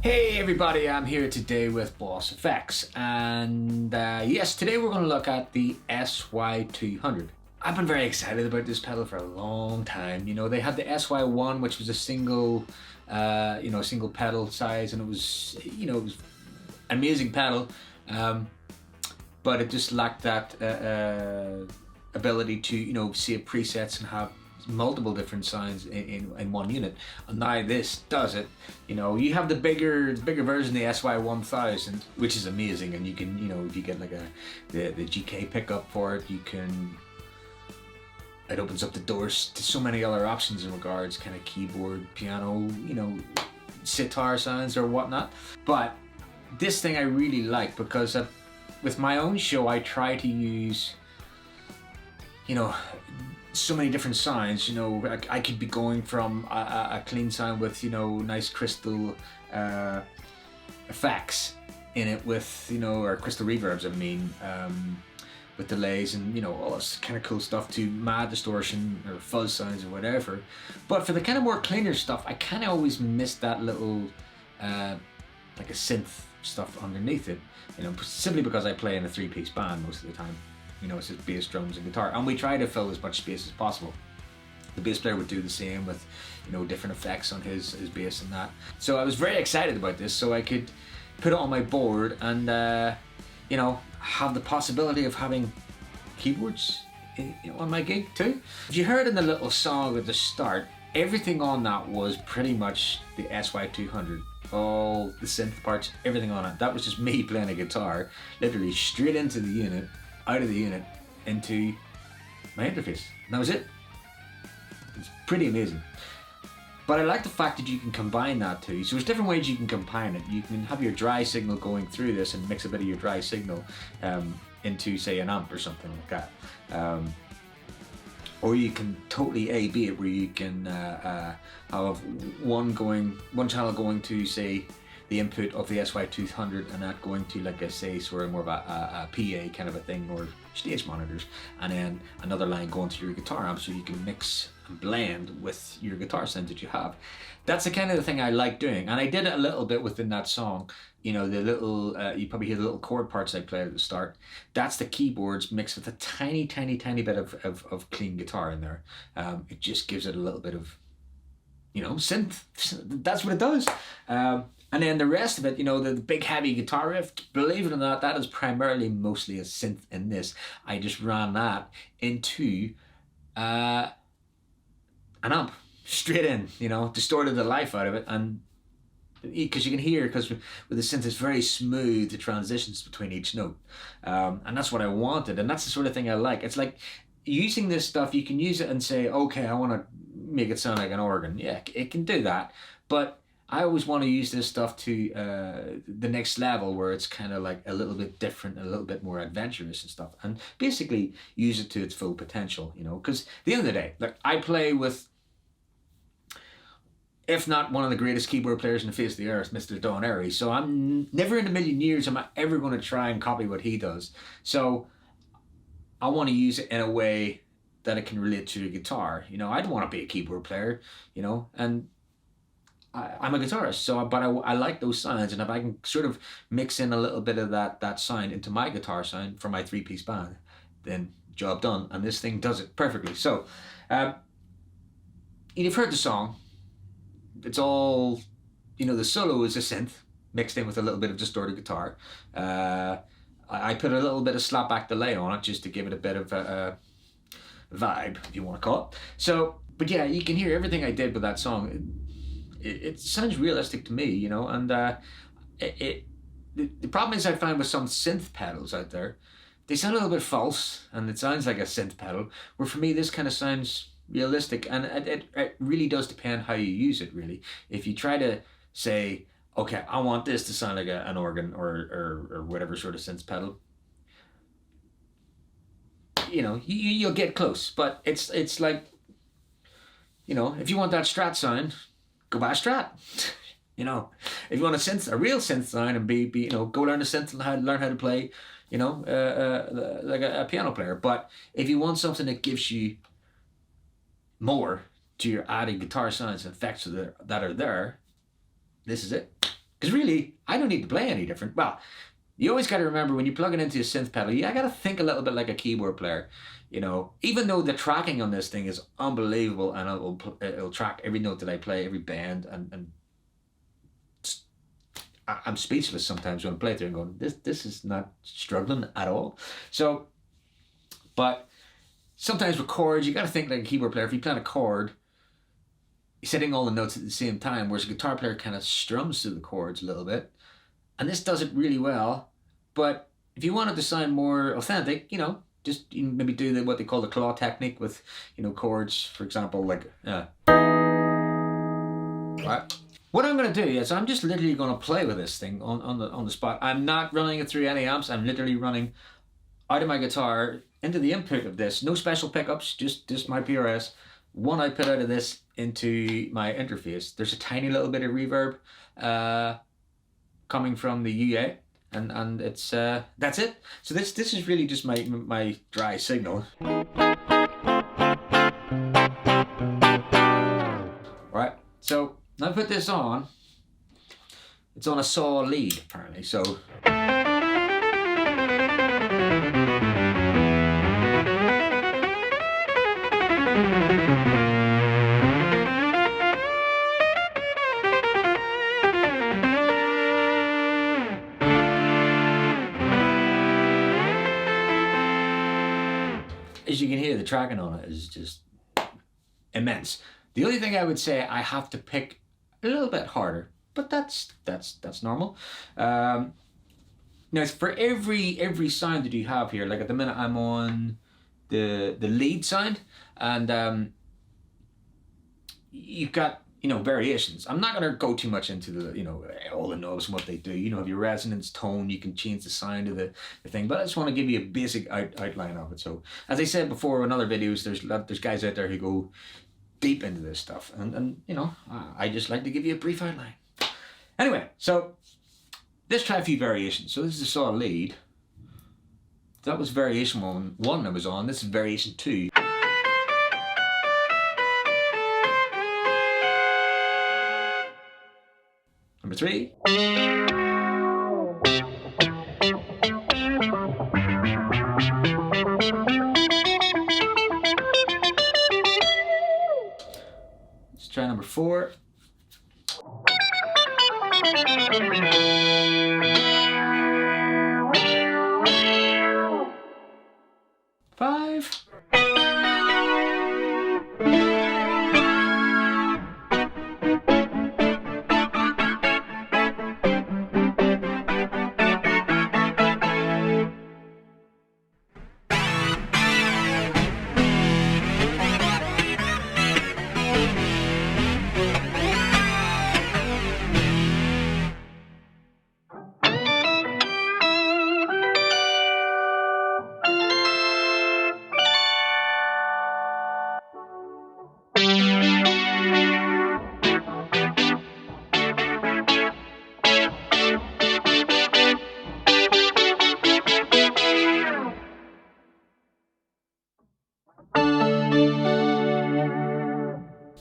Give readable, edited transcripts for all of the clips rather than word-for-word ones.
Hey everybody, I'm here today with Boss Effects, and yes, today we're going to look at the SY200. I've been very excited about this pedal for a long time. You know, they had the SY1, which was a single, single pedal size, and it was, it was an amazing pedal, but it just lacked that ability to, save presets and have multiple different sounds in one unit. And now this does it. You have the bigger version, the SY1000, which is amazing, and you can, if you get like the GK pickup for it, it opens up the doors to so many other options in regards kind of keyboard, piano, sitar sounds or whatnot. But this thing I really like because with my own show I try to use so many different sounds. I could be going from a clean sound with nice crystal effects in it with or crystal reverbs, with delays and all this kind of cool stuff, to mad distortion or fuzz sounds or whatever. But for the kind of more cleaner stuff, I kind of always miss that little like a synth stuff underneath it, simply because I play in a three-piece band most of the time. It's just bass, drums, and guitar, and we try to fill as much space as possible. The bass player would do the same with, different effects on his bass and that. So I was very excited about this, so I could put it on my board and, have the possibility of having keyboards on my gig too. If you heard in the little song at the start, everything on that was pretty much the SY200. All the synth parts, everything on it. That was just me playing a guitar, literally straight into the unit, out of the unit, into my interface. And that was it. It's pretty amazing. But I like the fact that you can combine that too. So there's different ways you can combine it. You can have your dry signal going through this and mix a bit of your dry signal into, say, an amp or something like that. Or you can totally A/B it, where you can have one channel going to, say, the input of the SY200, and that going to, like I say, sort of more of a PA kind of a thing, or stage monitors, and then another line going to your guitar amp, so you can mix and blend with your guitar sounds that you have. That's the kind of the thing I like doing, and I did it a little bit within that song. The little, you probably hear the little chord parts I played at the start. That's the keyboards mixed with a tiny bit of clean guitar in there. It just gives it a little bit of, synth. That's what it does. And then the rest of it, the big heavy guitar riff, believe it or not, that is primarily mostly a synth in this. I just ran that into an amp, straight in, distorted the life out of it. And because you can hear, because with the synth it's very smooth, the transitions between each note. And that's what I wanted, and that's the sort of thing I like. It's like using this stuff, you can use it and say, okay, I want to make it sound like an organ. Yeah, it can do that. But I always want to use this stuff to the next level, where it's kind of like a little bit different, a little bit more adventurous and stuff, and basically use it to its full potential, because at the end of the day, like, I play with, if not one of the greatest keyboard players in the face of the earth, Mr. Don Airy, so I'm never in a million years am I ever going to try and copy what he does. So I want to use it in a way that it can relate to the guitar. I don't want to be a keyboard player, and I'm a guitarist, but I like those sounds, and if I can sort of mix in a little bit of that sound into my guitar sound for my three-piece band, then job done, and this thing does it perfectly. So, you've heard the song. It's all, the solo is a synth mixed in with a little bit of distorted guitar. I put a little bit of slapback delay on it just to give it a bit of a vibe, if you want to call it. So, but yeah, you can hear everything I did with that song. It sounds realistic to me, and the problem is I find with some synth pedals out there, they sound a little bit false, and it sounds like a synth pedal, where for me this kind of sounds realistic, and it really does depend how you use it, really. If you try to say, okay, I want this to sound like an organ or whatever sort of synth pedal, you'll get close, but it's like, if you want that Strat sound, go buy a Strat. If you want a real synth sound, and go learn a synth and learn how to play, like a piano player. But if you want something that gives you more to your added guitar sounds and effects that are there, this is it. Because really, I don't need to play any different. Well, you always got to remember when you plug it into a synth pedal, I got to think a little bit like a keyboard player. You know, even though the tracking on this thing is unbelievable, and it'll track every note that I play, every bend, and I'm speechless sometimes when I play through and going, this is not struggling at all. So, but sometimes with chords, you got to think like a keyboard player. If you play on a chord, you're setting all the notes at the same time, whereas a guitar player kind of strums through the chords a little bit. And this does it really well. But if you wanted to sound more authentic, you know, just maybe do what they call the claw technique with, you know, chords, for example, like, right. What I'm going to do is I'm just literally going to play with this thing on the spot. I'm not running it through any amps. I'm literally running out of my guitar into the input of this. No special pickups, just my PRS. One output out of this into my interface. There's a tiny little bit of reverb coming from the UA, and it's that's it. So this is really just my dry signal. Right. So now I put this on. It's on a saw lead apparently. So. As you can hear, the tracking on it is just immense. The only thing I would say, I have to pick a little bit harder, but that's normal. Now for every sound that you have here, like at the minute I'm on the lead sound, and you've got, you know, variations. I'm not going to go too much into the, you know, all the knobs and what they do. You know, if your resonance tone, you can change the sound of the thing. But I just want to give you a basic outline of it. So, as I said before in other videos, there's guys out there who go deep into this stuff. And you know, I just like to give you a brief outline. Anyway, so let's try a few variations. So this is a saw lead. That was variation one I was on. This is variation 2. Number 3. Let's try number 4. 5.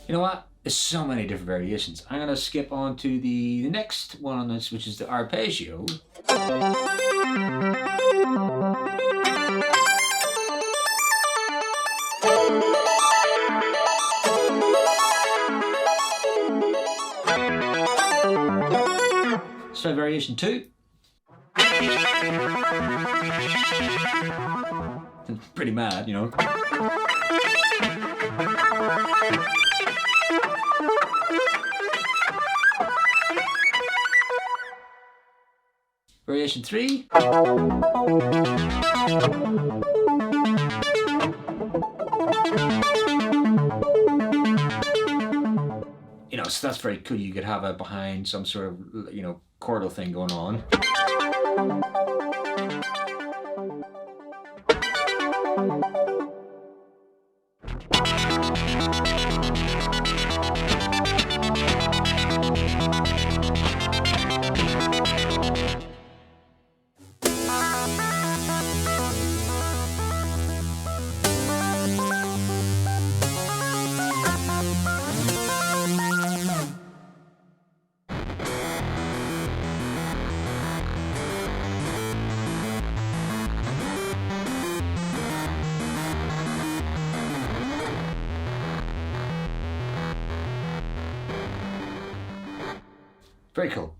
You know what? There's so many different variations. I'm going to skip on to the next one on this, which is the arpeggio. Let's try variation 2. It's pretty mad, you know. Variation 3. You know, so that's very cool. You could have it behind some sort of, you know, chordal thing going on. Very cool.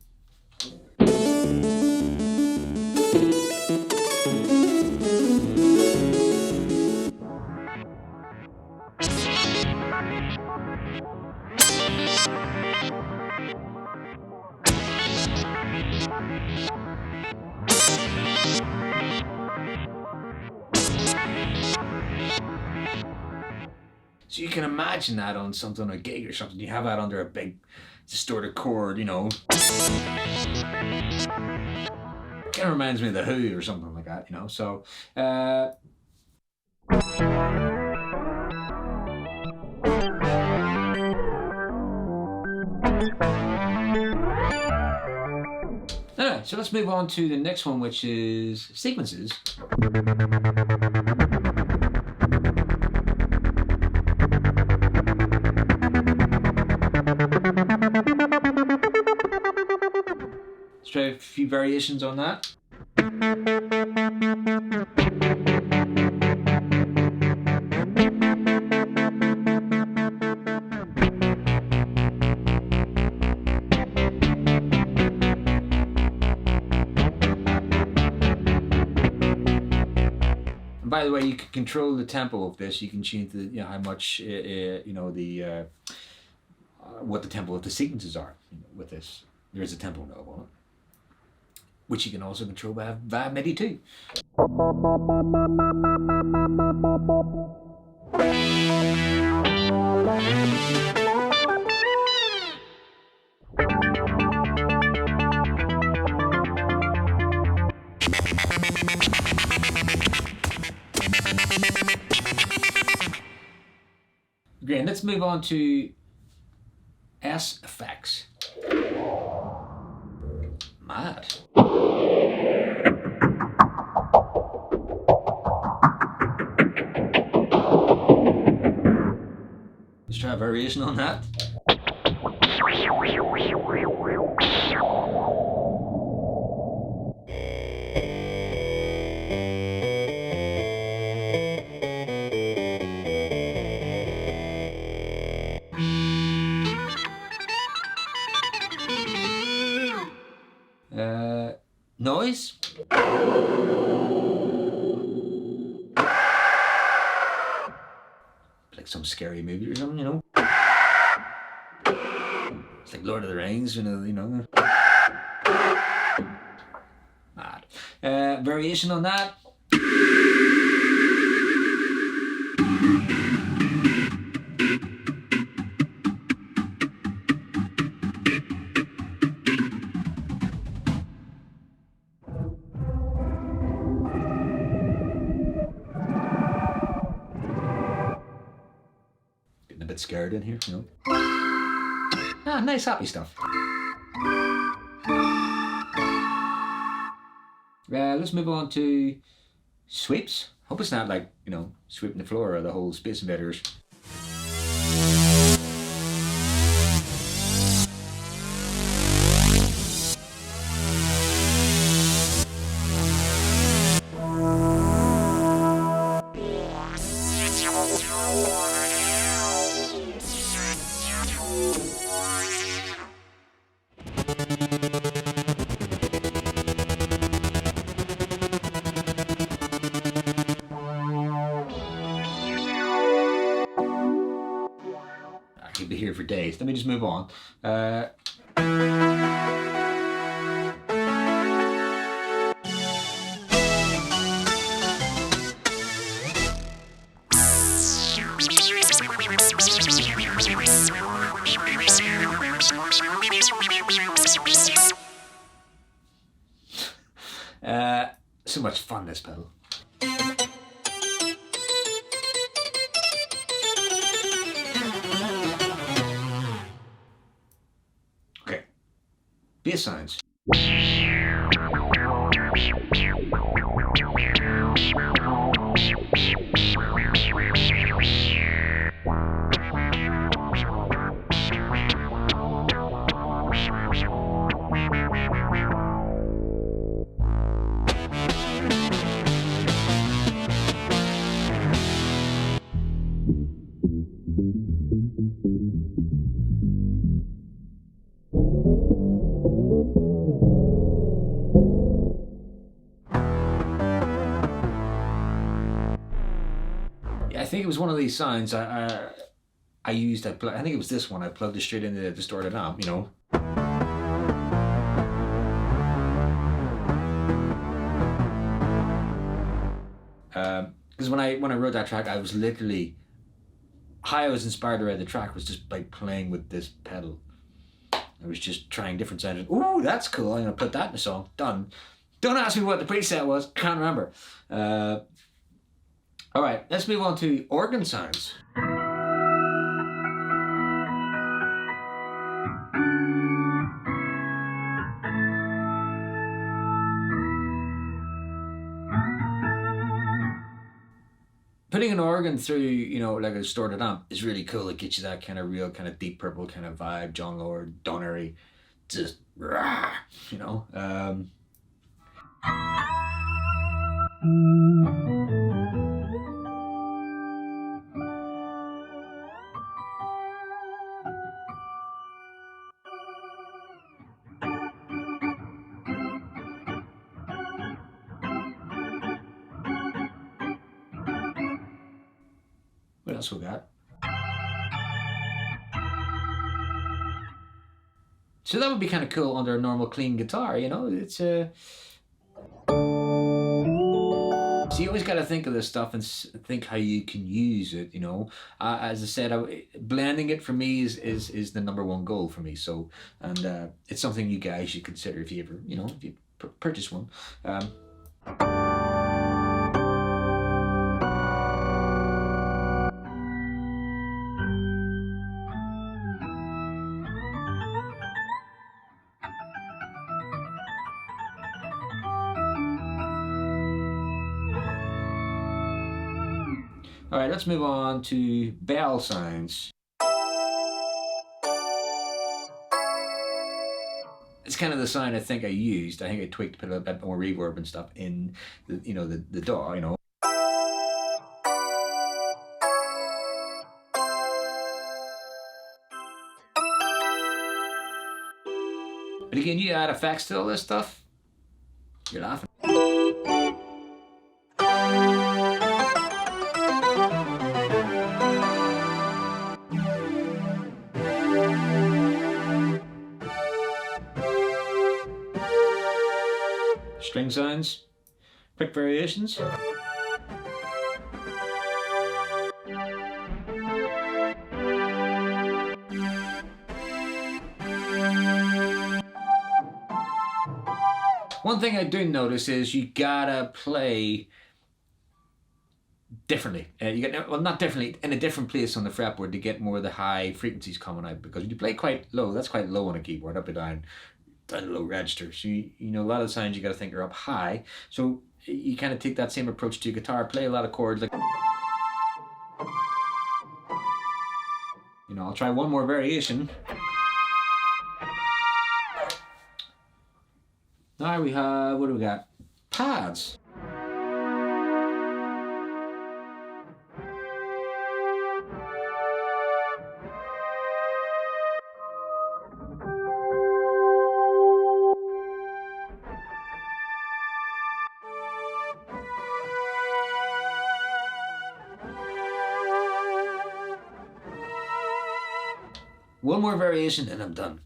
So you can imagine that on something, a gig or something, you have that under a big distorted chord, you know. Kind of reminds me of The Who or something like that, you know. So, alright, so let's move on to the next one, which is sequences. Let's try a few variations on that. By the way, you can control the tempo of this. You can change the, you know, how much, you know, the what the tempo of the sequences are, you know, with this. There is a tempo knob on it, which you can also control via MIDI too. Great, let's move on to S effects. Mad. Let's try a variation on that. Noise. Like some scary movie or something, you know. It's like Lord of the Rings, you know. Mad. Variation on that. A bit scared in here, you know. Ah, nice happy stuff. Let's move on to sweeps. Hope it's not like, you know, sweeping the floor or the whole Space Invaders. I could be here for days. Let me just move on. So much fun, this pedal. Okay, bass sounds. think it was one of these sounds I used. I think it was this one. I plugged it straight into the distorted amp. You know. Because when I wrote that track, I was literally how I was inspired to write the track was just by playing with this pedal. I was just trying different sounds. Ooh, that's cool. I'm gonna put that in the song. Done. Don't ask me what the preset was. Can't remember. All right, let's move on to organ sounds. Putting an organ through, you know, like a distorted amp is really cool. It gets you that kind of real, kind of Deep Purple kind of vibe, John Lord, Donnery, just, you know. What else we got? So that would be kind of cool under a normal clean guitar, you know. It's so you always got to think of this stuff and think how you can use it, you know. As I said, blending it for me is the number one goal for me. So, and it's something you guys should consider if you ever, you know, if you purchase one. All right, let's move on to bell sounds. It's kind of the sound I think I used. I think I tweaked, put a bit more reverb and stuff in the, you know, the DAW, you know. But again, you add effects to all this stuff, you're laughing. String sounds, quick variations. One thing I do notice is you gotta play differently. You get, well, not differently, in a different place on the fretboard to get more of the high frequencies coming out, because when you play quite low, that's quite low on a keyboard, up and down low register. So you know, a lot of the sounds you got to think are up high. So you kind of take that same approach to guitar, play a lot of chords like, you know. I'll try one more variation. Now we have, what do we got? Pads. One more variation and I'm done.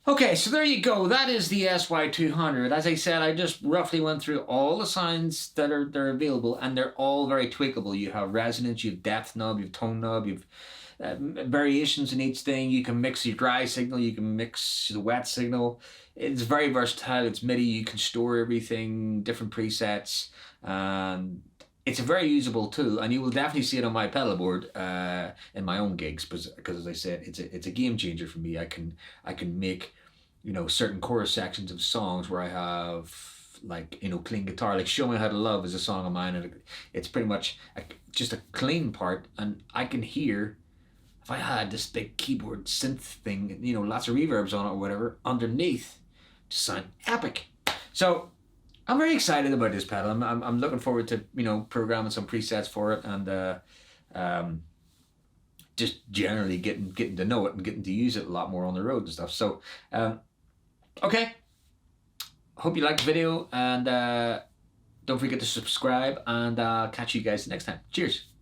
Okay, so there you go. That is the SY200. As I said, I just roughly went through all the sounds that are available, and they're all very tweakable. You have resonance, you have depth knob, you have tone knob, you have variations in each thing. You can mix your dry signal, you can mix the wet signal. It's very versatile. It's MIDI. You can store everything, different presets, and it's a very usable tool, and you will definitely see it on my pedal board in my own gigs, because as I said, it's a game changer for me. I can make, you know, certain chorus sections of songs where I have, like, you know, clean guitar, like Show Me How to Love is a song of mine, and it's pretty much just a clean part, and I can hear, if I had this big keyboard synth thing, you know, lots of reverbs on it or whatever, underneath, just sound epic. So I'm very excited about this pedal. I'm looking forward to, you know, programming some presets for it, and um, just generally getting to know it and getting to use it a lot more on the road and stuff. So okay, hope you liked the video, and don't forget to subscribe, and catch you guys next time. Cheers.